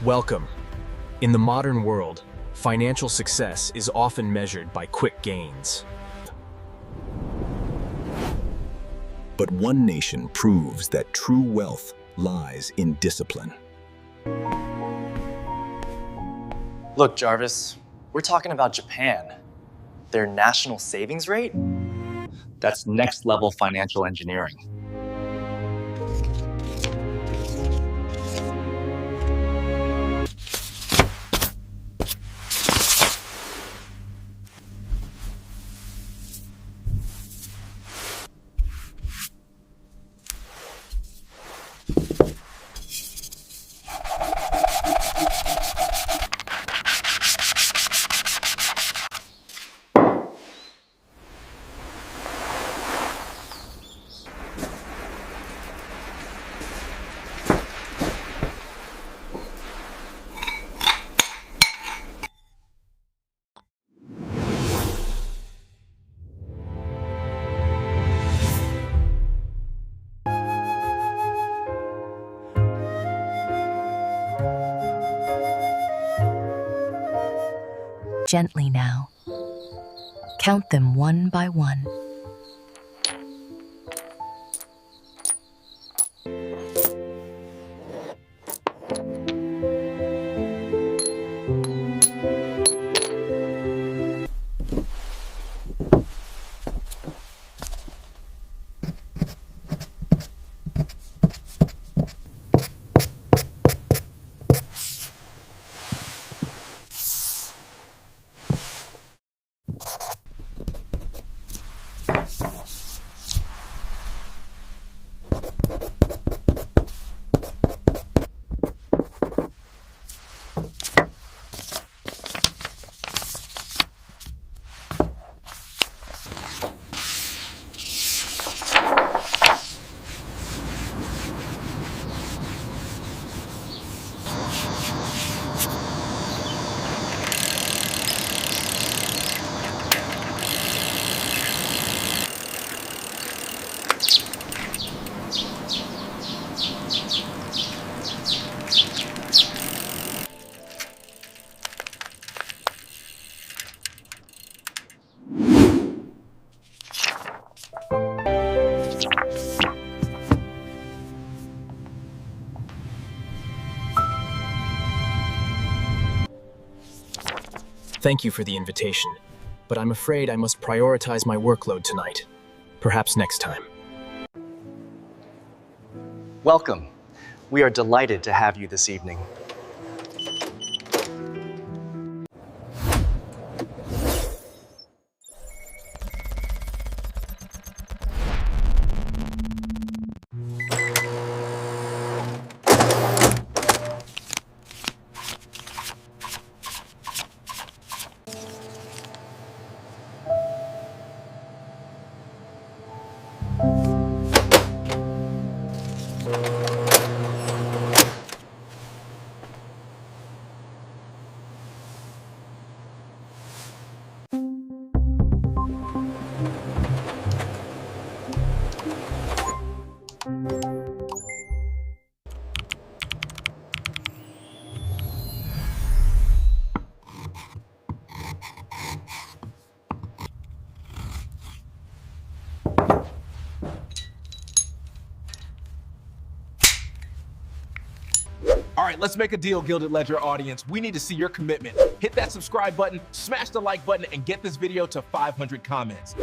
Welcome. In the modern world, financial success is often measured by quick gains. But one nation proves that true wealth lies in discipline. Look, Jarvis, we're talking about Japan. Their national savings rate? That's next level financial engineering. Gently now. Count them one by one. Thank you for the invitation, but I'm afraid I must prioritize my workload tonight. Perhaps next time. Welcome. We are delighted to have you this evening. All right, let's make a deal, Gilded Ledger audience. We need to see your commitment. Hit that subscribe button, smash the like button, and get this video to 500 comments.